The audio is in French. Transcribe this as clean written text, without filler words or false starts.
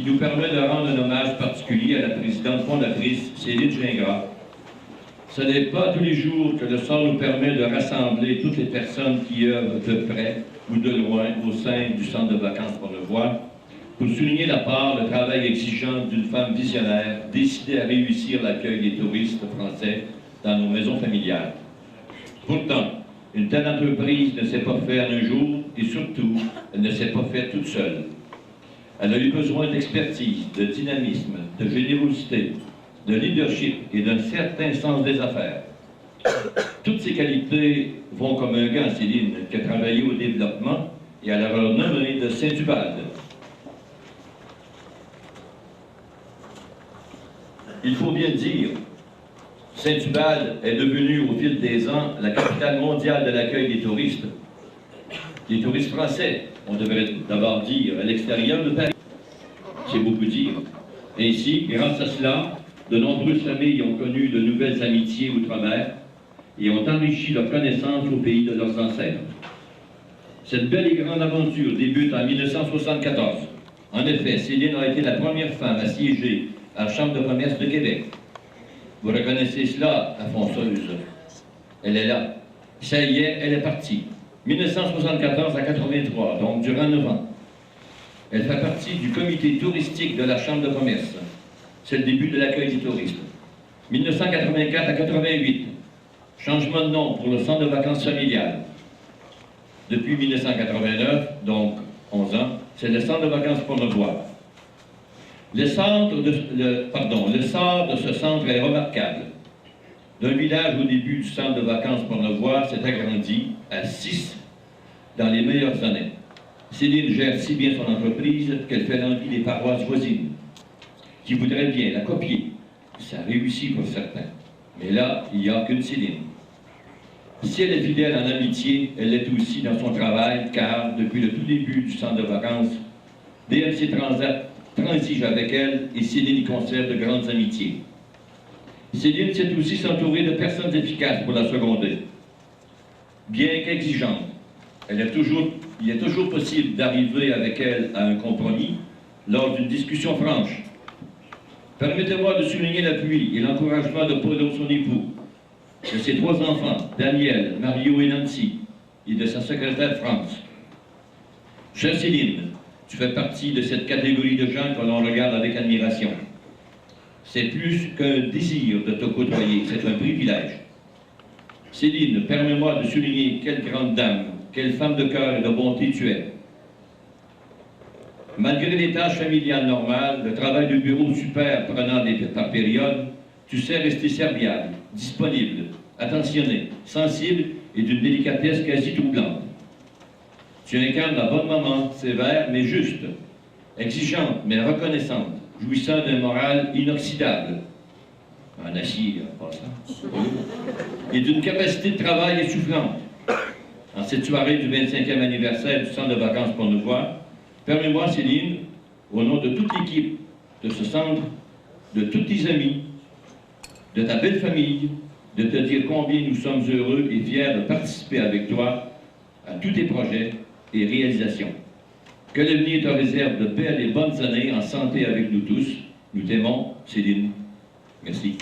qui nous permet de rendre un hommage particulier à la présidente fondatrice Céline Gingras. Ce n'est pas tous les jours que le sort nous permet de rassembler toutes les personnes qui œuvrent de près ou de loin au sein du centre de vacances Pornevoie pour souligner la part, le travail exigeant d'une femme visionnaire décidée à réussir l'accueil des touristes français dans nos maisons familiales. Pourtant, une telle entreprise ne s'est pas faite en un jour et surtout, elle ne s'est pas faite toute seule. Elle a eu besoin d'expertise, de dynamisme, de générosité, de leadership et d'un certain sens des affaires. Toutes ces qualités vont comme un gant à Céline, qui a travaillé au développement et à la renommée de Saint-Ubalde. Il faut bien dire, Saint-Ubalde est devenue au fil des ans la capitale mondiale de l'accueil des touristes français, on devrait d'abord dire, à l'extérieur de Paris. C'est beaucoup dire. Ainsi, grâce à cela, de nombreuses familles ont connu de nouvelles amitiés outre-mer et ont enrichi leur connaissance au pays de leurs ancêtres. Cette belle et grande aventure débute en 1974. En effet, Céline a été la première femme à siéger à la Chambre de commerce de Québec. Vous reconnaissez cela, la fonceuse. Elle est là. Ça y est, elle est partie. 1974 à 83, donc durant 9 ans. Elle fait partie du comité touristique de la Chambre de commerce. C'est le début de l'accueil des touristes. 1984 à 88, changement de nom pour le centre de vacances familiales. Depuis 1989, donc 11 ans, c'est le centre de vacances Pornevoie. Le sort de ce centre est remarquable. D'un village au début du centre de vacances Pornevoie s'est agrandi à 6 dans les meilleures années. Céline gère si bien son entreprise qu'elle fait l'envie des paroisses voisines, qui voudraient bien la copier. Ça réussit pour certains. Mais là, il n'y a qu'une Céline. Si elle est fidèle en amitié, elle l'est aussi dans son travail, car depuis le tout début du centre de vacances, DMC Transat transige avec elle et Céline y conserve de grandes amitiés. Céline sait aussi s'entourer de personnes efficaces pour la seconder. Bien qu'exigeante, il est toujours possible d'arriver avec elle à un compromis lors d'une discussion franche. Permettez-moi de souligner l'appui et l'encouragement de Paulo, son époux, de ses 3 enfants, Daniel, Mario et Nancy, et de sa secrétaire France. Chère Céline, tu fais partie de cette catégorie de gens que l'on regarde avec admiration. C'est plus qu'un désir de te côtoyer, c'est un privilège. Céline, permets-moi de souligner quelle grande dame, quelle femme de cœur et de bonté tu es. Malgré les tâches familiales normales, le travail de bureau super prenant par période, tu sais rester serviable, disponible, attentionné, sensible et d'une délicatesse quasi troublante. Tu incarnes la bonne maman, sévère mais juste, exigeante mais reconnaissante, jouissant d'un moral inoxydable, un acier en passant, et d'une capacité de travail essoufflante. En cette soirée du 25e anniversaire du centre de vacances Pornevoie, permets-moi, Céline, au nom de toute l'équipe de ce centre, de tous tes amis, de ta belle famille, de te dire combien nous sommes heureux et fiers de participer avec toi à tous tes projets et réalisations. Que l'avenir te réserve de belles et bonnes années en santé avec nous tous. Nous t'aimons, Céline. Merci.